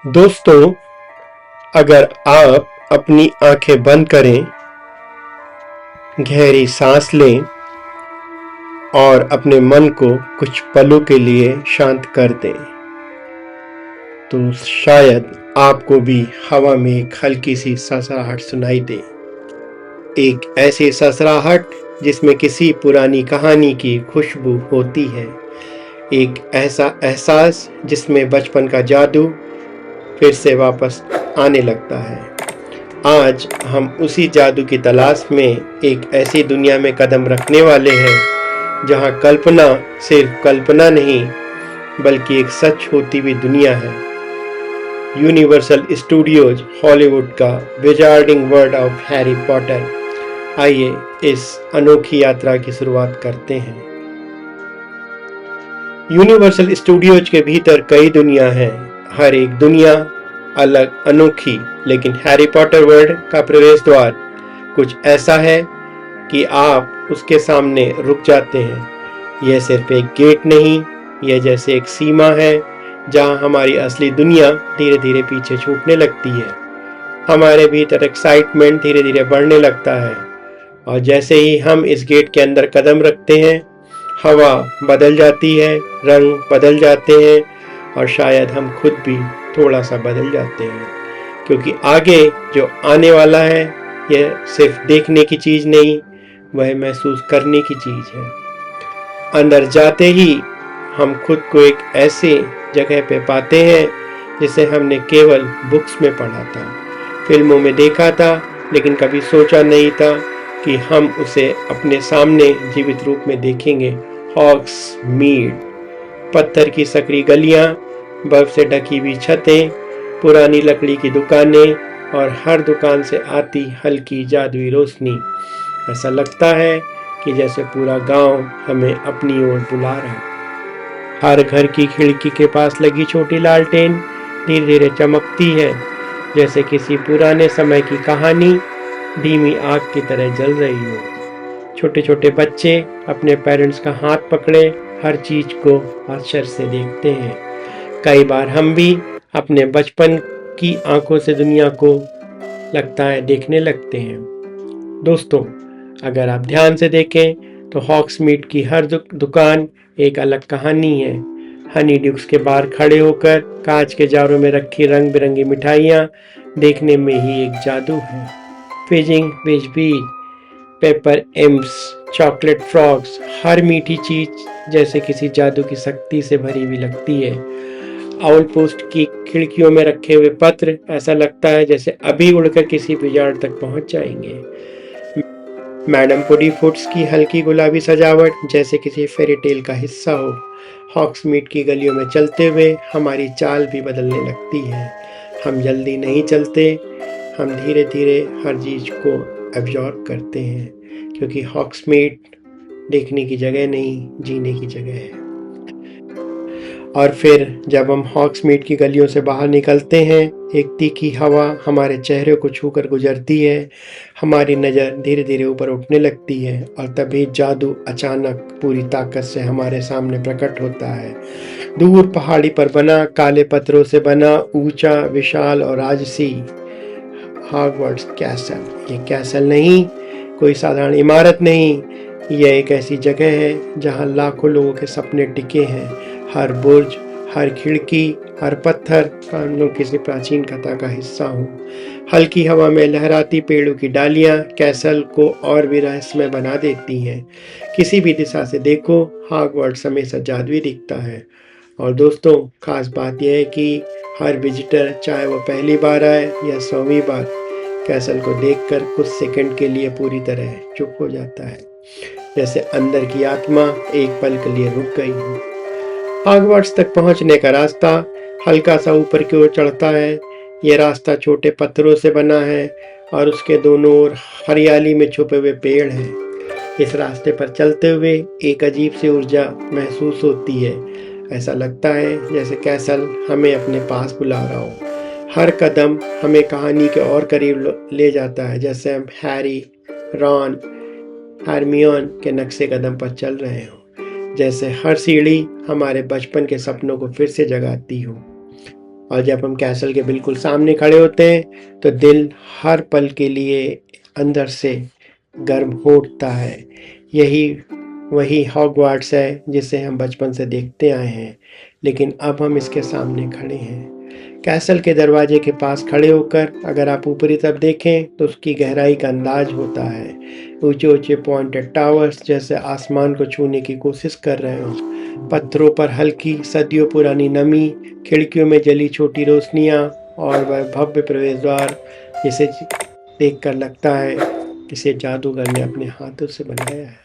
दोस्तों, अगर आप अपनी आंखें बंद करें, गहरी सांस लें और अपने मन को कुछ पलों के लिए शांत कर दें, तो शायद आपको भी हवा में एक हल्की सी सनसनाहट सुनाई दे। एक ऐसी सनसनाहट जिसमें किसी पुरानी कहानी की खुशबू होती है। एक ऐसा एहसास जिसमें बचपन का जादू फिर से वापस आने लगता है। आज हम उसी जादू की तलाश में एक ऐसी दुनिया में कदम रखने वाले हैं जहां कल्पना सिर्फ कल्पना नहीं बल्कि एक सच होती हुई दुनिया है। यूनिवर्सल स्टूडियोज हॉलीवुड का wizarding world of Harry Potter. आइए इस अनोखी यात्रा की शुरुआत करते हैं। यूनिवर्सल स्टूडियोज के भीतर कई दुनिया हैं, हर एक दुनिया अलग, अनोखी, लेकिन हैरी पॉटर वर्ल्ड का प्रवेश द्वार कुछ ऐसा है कि आप उसके सामने रुक जाते हैं। यह सिर्फ एक गेट नहीं, यह जैसे एक सीमा है जहां हमारी असली दुनिया धीरे धीरे पीछे छूटने लगती है। हमारे भीतर एक्साइटमेंट धीरे धीरे बढ़ने लगता है और जैसे ही हम इस गेट के अंदर कदम रखते हैं, हवा बदल जाती है, रंग बदल जाते हैं और शायद हम खुद भी थोड़ा सा बदल जाते हैं, क्योंकि आगे जो आने वाला है यह सिर्फ देखने की चीज़ नहीं, वह महसूस करने की चीज़ है। अंदर जाते ही हम खुद को एक ऐसे जगह पे पाते हैं जिसे हमने केवल बुक्स में पढ़ा था, फिल्मों में देखा था, लेकिन कभी सोचा नहीं था कि हम उसे अपने सामने जीवित रूप में देखेंगे। हॉग्समीड, पत्थर की सकरी गलियां, बर्फ से ढकी हुई छतें, पुरानी लकड़ी की दुकानें और हर दुकान से आती हल्की जादुई रोशनी। ऐसा लगता है कि जैसे पूरा गांव हमें अपनी ओर बुला रहा है। हर घर की खिड़की के पास लगी छोटी लालटेन धीरे धीरे चमकती है, जैसे किसी पुराने समय की कहानी धीमी आग की तरह जल रही हो। छोटे छोटे बच्चे अपने पेरेंट्स का हाथ पकड़े हर चीज को आश्चर्य से देखते हैं। कई बार हम भी अपने बचपन की आंखों से दुनिया को लगता है देखने लगते हैं। दोस्तों, अगर आप ध्यान से देखें तो हॉग्समीड की हर दुकान एक अलग कहानी है। हनी ड्यूक्स के बाहर खड़े होकर कांच के जारों में रखी रंग बिरंगी मिठाइयाँ देखने में ही एक जादू है। फिजिंग विज बीज, पेपर एम्स, चॉकलेट फ्रॉग्स, हर मीठी चीज जैसे किसी जादू की शक्ति से भरी हुई लगती है। आउल पोस्ट की खिड़कियों में रखे हुए पत्र ऐसा लगता है जैसे अभी उड़कर किसी विजार्ड तक पहुंच जाएंगे। मैडम पुडी फुट्स की हल्की गुलाबी सजावट जैसे किसी फेरी टेल का हिस्सा हो। हॉग्समीड की गलियों में चलते हुए हमारी चाल भी बदलने लगती है। हम जल्दी नहीं चलते, हम धीरे धीरे हर चीज को एब्जॉर्ब करते हैं, क्योंकि हॉग्समीड देखने की जगह नहीं, जीने की जगह है। और फिर जब हम हॉग्समीड की गलियों से बाहर निकलते हैं, एक तीखी हवा हमारे चेहरे को छूकर गुजरती है। हमारी नज़र धीरे धीरे ऊपर उठने लगती है और तभी जादू अचानक पूरी ताकत से हमारे सामने प्रकट होता है। दूर पहाड़ी पर बना, काले पत्थरों से बना, ऊंचा, विशाल और राजसी हॉगवर्ट्स कैसल। ये कैसल नहीं, कोई साधारण इमारत नहीं, यह एक ऐसी जगह है जहां लाखों लोगों के सपने टिके हैं। हर बुर्ज, हर खिड़की, हर पत्थर मानो किसी प्राचीन कथा का हिस्सा हो। हल्की हवा में लहराती पेड़ों की डालियां कैसल को और भी रहस्यमय बना देती हैं। किसी भी दिशा से देखो, हॉगवर्ट्स हमेशा जादुई दिखता है। और दोस्तों, खास बात यह है कि हर विजिटर, चाहे वो पहली बार आए या 100वीं बार, कैसल को देखकर कुछ सेकंड के लिए पूरी तरह चुप हो जाता है, जैसे अंदर की आत्मा एक पल के लिए रुक गई हो। हॉगवर्ट्स तक पहुंचने का रास्ता हल्का सा ऊपर की ओर चढ़ता है। यह रास्ता छोटे पत्थरों से बना है और उसके दोनों ओर हरियाली में छुपे हुए पेड़ हैं। इस रास्ते पर चलते हुए एक अजीब सी ऊर्जा महसूस होती है। ऐसा लगता है जैसे कैसल हमें अपने पास बुला रहा हो। हर कदम हमें कहानी के और करीब ले जाता है, जैसे हम हैरी, रॉन, हरमियोन के नक्शे कदम पर चल रहे हों, जैसे हर सीढ़ी हमारे बचपन के सपनों को फिर से जगाती हो। और जब हम कैसल के बिल्कुल सामने खड़े होते हैं तो दिल हर पल के लिए अंदर से गर्म हो उठता है। यही वही हॉगवार्ट्स है जिसे हम बचपन से देखते आए हैं, लेकिन अब हम इसके सामने खड़े हैं। कैसल के दरवाजे के पास खड़े होकर अगर आप ऊपरी तरफ देखें तो उसकी गहराई का अंदाज होता है। ऊंचे ऊंचे पॉइंटेड टावर्स जैसे आसमान को छूने की कोशिश कर रहे हो। पत्थरों पर हल्की सदियों पुरानी नमी, खिड़कियों में जली छोटी रोशनियां और वह भव्य प्रवेश द्वार जिसे देखकर लगता है इसे जादूगर ने अपने हाथों से बनाया है।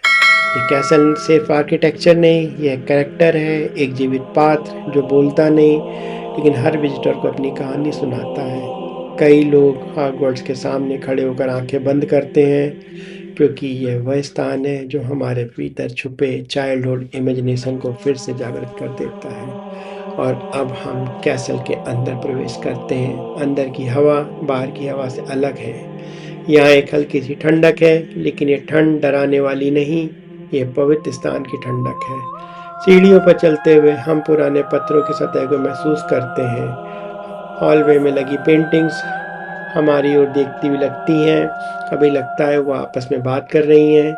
ये कैसल सिर्फ आर्किटेक्चर नहीं, यह कैरेक्टर है, एक जीवित पात्र जो बोलता नहीं लेकिन हर विजिटर को अपनी कहानी सुनाता है। कई लोग हॉगवर्ट्स के सामने खड़े होकर आंखें बंद करते हैं क्योंकि यह वह स्थान है जो हमारे भीतर छुपे चाइल्डहुड इमेजिनेशन को फिर से जागृत कर देता है। और अब हम कैसल के अंदर प्रवेश करते हैं। अंदर की हवा बाहर की हवा से अलग है। यहाँ एक हल्की सी ठंडक है, लेकिन ये ठंड डराने वाली नहीं, ये पवित्र स्थान की ठंडक है। सीढ़ियों पर चलते हुए हम पुराने पत्थरों की सतह को महसूस करते हैं। हॉलवे में लगी पेंटिंग्स हमारी ओर देखती हुई लगती हैं। कभी लगता है वो आपस में बात कर रही हैं।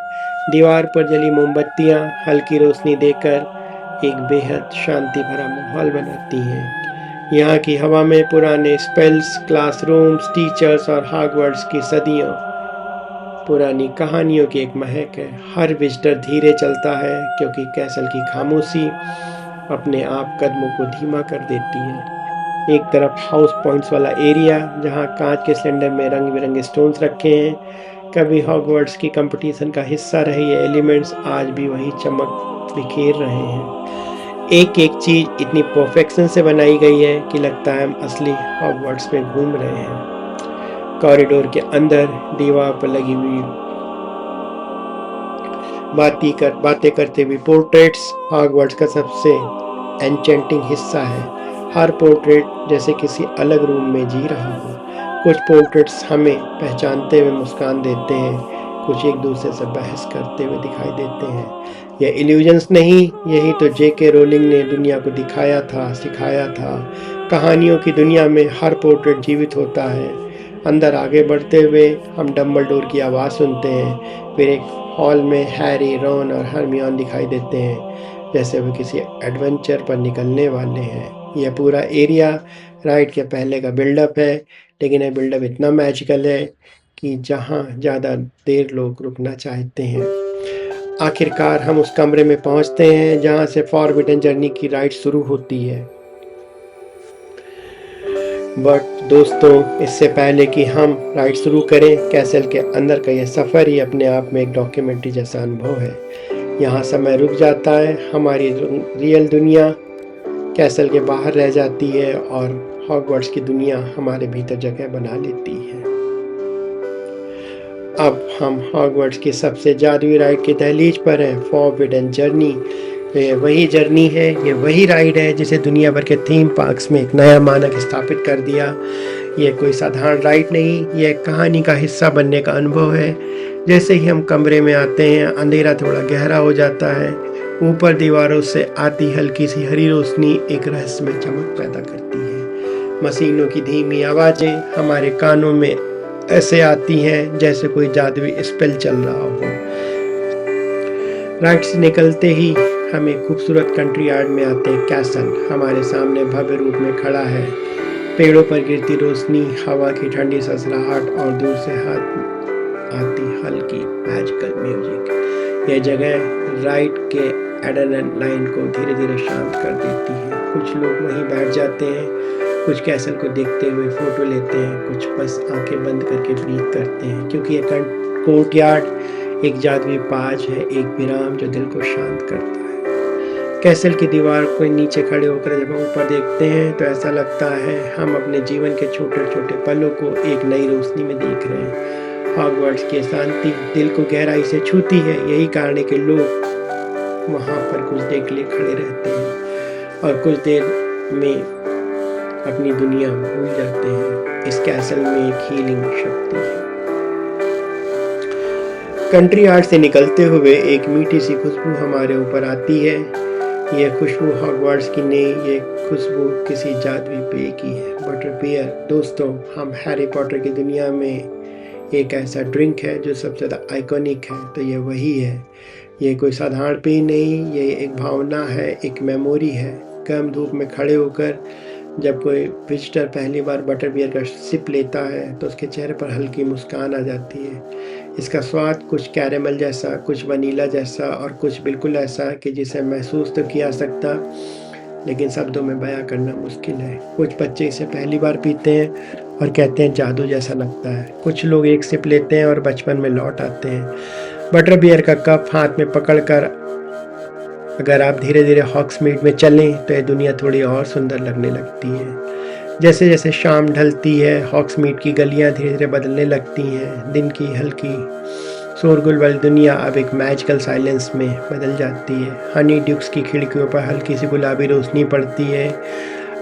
दीवार पर जली मोमबत्तियां हल्की रोशनी देकर एक बेहद शांति भरा माहौल बनाती हैं। यहाँ की हवा में पुराने स्पेल्स, क्लासरूम्स, टीचर्स और हॉगवर्ट्स की सदियों पुरानी कहानियों की एक महक है। हर विजिटर धीरे चलता है क्योंकि कैसल की खामोशी अपने आप कदमों को धीमा कर देती है। एक तरफ हाउस पॉइंट्स वाला एरिया जहाँ कांच के सिलेंडर में रंग बिरंगे स्टोन्स रखे हैं। कभी हॉगवर्ट्स की कंपटीशन का हिस्सा रहे ये एलिमेंट्स आज भी वही चमक बिखेर रहे हैं। एक एक चीज इतनी परफेक्शन से बनाई गई है कि लगता है हम असली हॉगवर्ट्स में घूम रहे हैं। कॉरिडोर के अंदर दीवार पर लगी हुई बातें करते हुए पोर्ट्रेट्स हॉगवर्ट्स का सबसे एन्चेंटिंग हिस्सा है। हर पोर्ट्रेट जैसे किसी अलग रूम में जी रहा हो। कुछ पोर्ट्रेट्स हमें पहचानते हुए मुस्कान देते हैं, कुछ एक दूसरे से बहस करते हुए दिखाई देते हैं। यह इल्यूजन्स नहीं, यही तो जेके रोलिंग ने दुनिया को दिखाया था, सिखाया था। कहानियों की दुनिया में हर पोर्ट्रेट जीवित होता है। अंदर आगे बढ़ते हुए हम डम्बलडोर की आवाज़ सुनते हैं। फिर एक हॉल में हैरी, रॉन और हरमियोन दिखाई देते हैं जैसे वो किसी एडवेंचर पर निकलने वाले हैं। यह पूरा एरिया राइड के पहले का बिल्डअप है, लेकिन यह बिल्डअप इतना मैजिकल है कि जहाँ ज़्यादा देर लोग रुकना चाहते हैं। आखिरकार हम उस कमरे में पहुँचते हैं जहाँ से फॉरबिडन जर्नी की राइड शुरू होती है। बट दोस्तों, इससे पहले कि हम राइड शुरू करें, कैसल के अंदर का यह सफ़र ही अपने आप में एक डॉक्यूमेंट्री जैसा अनुभव है। यहाँ समय रुक जाता है, हमारी रियल दुनिया कैसल के बाहर रह जाती है और हॉगवर्ट्स की दुनिया हमारे भीतर जगह बना लेती है। अब हम हॉगवर्ट्स की सबसे जादुई राइड की दहलीज पर हैं, फॉरबिडन जर्नी। ये वही जर्नी है, ये वही राइड है जिसे दुनिया भर के थीम पार्क्स में एक नया मानक स्थापित कर दिया। ये कोई साधारण राइड नहीं, ये एक कहानी का हिस्सा बनने का अनुभव है। जैसे ही हम कमरे में आते हैं, अंधेरा थोड़ा गहरा हो जाता है। ऊपर दीवारों से आती हल्की सी हरी रोशनी एक रहस्यमय चमक पैदा करती है। मशीनों की धीमी आवाज़ें हमारे कानों में ऐसे आती हैं जैसे कोई जादुई स्पेल चल रहा हो। राइड से निकलते ही हम एक खूबसूरत कंट्री यार्ड में आते हैं। कैसल हमारे सामने भव्य रूप में खड़ा है। पेड़ों पर गिरती रोशनी, हवा की ठंडी ससराहट और दूर से हाथ आती हल्की मैजिकल म्यूजिक। यह जगह राइड के एड्रेनलाइन को धीरे धीरे शांत कर देती है। कुछ लोग वहीं बैठ जाते हैं, कुछ कैसल को देखते हुए फोटो लेते हैं, कुछ बस आंखें बंद करके ब्रीथ करते हैं, क्योंकि यह कोर्टयार्ड एक जादुई पाज है, एक विराम जो दिल को शांत करता है। कैसल की दीवार को नीचे खड़े होकर जब हम ऊपर देखते हैं तो ऐसा लगता है हम अपने जीवन के छोटे छोटे पलों को एक नई रोशनी में देख रहे हैं। हॉगवर्ट्स की शांति दिल को गहराई से छूती है। यही कारण है कि लोग वहाँ पर कुछ देर के लिए खड़े रहते हैं और कुछ देर में अपनी दुनिया भूल जाते हैं। इस कैसल में एक हीलिंग शक्ति है। कंट्री यार्ड से निकलते हुए एक मीठी सी खुशबू हमारे ऊपर आती है। ये खुशबू हॉगवर्ट्स की नहीं, ये खुशबू किसी जादुई पेय की है, बटर बियर। दोस्तों, हम हैरी पॉटर की दुनिया में एक ऐसा ड्रिंक है जो सबसे ज़्यादा आइकॉनिक है, तो ये वही है। ये कोई साधारण पेय नहीं, ये एक भावना है, एक मेमोरी है। गर्म धूप में खड़े होकर जब कोई विजिटर पहली बार बटर बियर का सिप लेता है तो उसके चेहरे पर हल्की मुस्कान आ जाती है। इसका स्वाद कुछ कैरेमल जैसा, कुछ वनीला जैसा और कुछ बिल्कुल ऐसा कि जिसे महसूस तो किया सकता, लेकिन शब्दों में बयां करना मुश्किल है। कुछ बच्चे इसे पहली बार पीते हैं और कहते हैं जादू जैसा लगता है। कुछ लोग एक सिप लेते हैं और बचपन में लौट आते हैं। बटर बियर का कप हाथ में पकड़कर अगर आप धीरे धीरे हॉग्समीड में चलें तो ये दुनिया थोड़ी और सुंदर लगने लगती है। जैसे जैसे शाम ढलती है, हॉग्समीड की गलियां धीरे धीरे बदलने लगती हैं। दिन की हल्की शोरगुल वाली दुनिया अब एक मैजिकल साइलेंस में बदल जाती है। हनी ड्यूक्स की खिड़कियों पर हल्की सी गुलाबी रोशनी पड़ती है।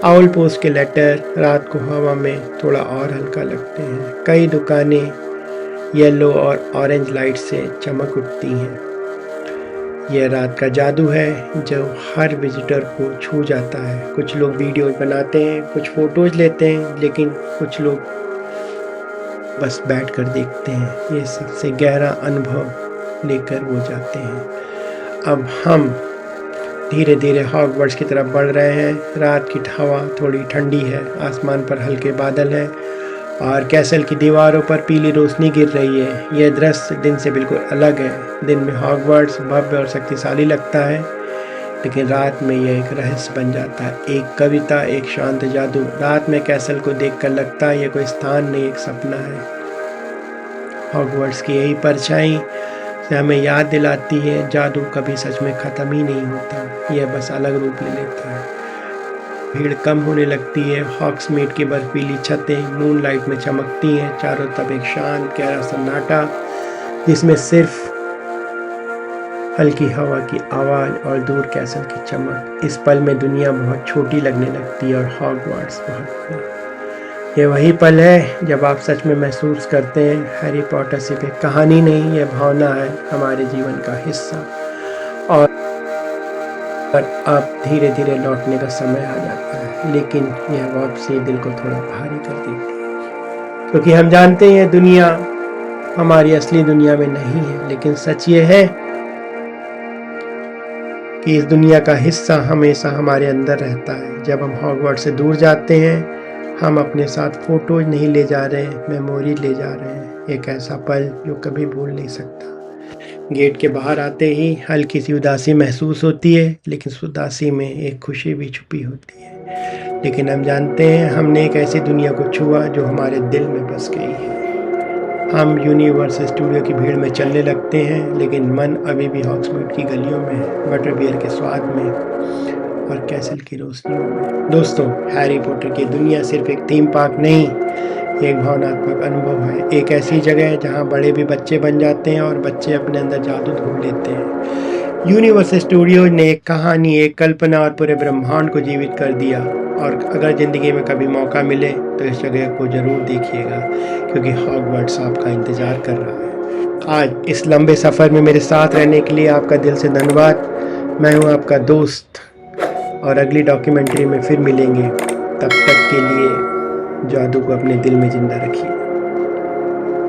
आउल पोस्ट के लेटर रात को हवा में थोड़ा और हल्का लगते हैं। कई दुकानें येलो और ऑरेंज लाइट से चमक उठती हैं। यह रात का जादू है जो हर विजिटर को छू जाता है। कुछ लोग वीडियोज बनाते हैं, कुछ फोटोज लेते हैं, लेकिन कुछ लोग बस बैठकर देखते हैं। ये सबसे गहरा अनुभव लेकर वो जाते हैं। अब हम धीरे धीरे हॉगवर्ट्स की तरफ बढ़ रहे हैं। रात की हवा थोड़ी ठंडी है, आसमान पर हल्के बादल हैं और कैसल की दीवारों पर पीली रोशनी गिर रही है। यह दृश्य दिन से बिल्कुल अलग है। दिन में हॉगवर्ट्स भव्य और शक्तिशाली लगता है, लेकिन रात में यह एक रहस्य बन जाता है, एक कविता, एक शांत जादू। रात में कैसल को देखकर लगता है यह कोई स्थान नहीं, एक सपना है। हॉगवर्ट्स की यही परछाई से हमें याद दिलाती है जादू कभी सच में ख़त्म ही नहीं होता, यह बस अलग रूप ले लेता है। भीड़ कम होने लगती है। हॉग्समीड की बर्फीली छतें मूनलाइट में चमकती हैं। चारों तरफ एक शांत गहरा सन्नाटा जिसमें सिर्फ हल्की हवा की आवाज़ और दूर कैसल की चमक। इस पल में दुनिया बहुत छोटी लगने लगती है और हॉगवर्ट्स बहुत बड़ा। ये वही पल है जब आप सच में महसूस करते हैं हैरी पॉटर सिर्फ एक कहानी नहीं, यह भावना है, हमारे जीवन का हिस्सा। और अब धीरे धीरे लौटने का समय आ जाता है, लेकिन यह वापसी दिल को थोड़ा भारी कर देती है, क्योंकि हम जानते हैं दुनिया हमारी असली दुनिया में नहीं है। लेकिन सच ये है कि इस दुनिया का हिस्सा हमेशा हमारे अंदर रहता है। जब हम हॉगवर्ट्स से दूर जाते हैं, हम अपने साथ फोटोज नहीं ले जा रहे, मेमोरी ले जा रहे हैं, एक ऐसा पल जो कभी भूल नहीं सकता। गेट के बाहर आते ही हल्की सी उदासी महसूस होती है, लेकिन उस उदासी में एक खुशी भी छुपी होती है। लेकिन हम जानते हैं हमने एक ऐसी दुनिया को छुआ जो हमारे दिल में बस गई है। हम यूनिवर्सल स्टूडियो की भीड़ में चलने लगते हैं, लेकिन मन अभी भी हॉग्समीड की गलियों में है, बटर बियर के स्वाद में और कैसल की रोशनियों में। दोस्तों, हैरी पॉटर की दुनिया सिर्फ एक थीम पार्क नहीं, एक भावनात्मक अनुभव है। एक ऐसी जगह है जहाँ बड़े भी बच्चे बन जाते हैं और बच्चे अपने अंदर जादू ढूंढ लेते हैं। यूनिवर्सल स्टूडियो ने एक कहानी, एक कल्पना और पूरे ब्रह्मांड को जीवित कर दिया। और अगर ज़िंदगी में कभी मौका मिले तो इस जगह को ज़रूर देखिएगा, क्योंकि हॉगवर्ट्स आपका इंतज़ार कर रहा है। आज इस लंबे सफ़र में मेरे साथ रहने के लिए आपका दिल से धन्यवाद। मैं हूँ आपका दोस्त, और अगली डॉक्यूमेंट्री में फिर मिलेंगे। तब तक के लिए जादू को अपने दिल में जिंदा रखिए।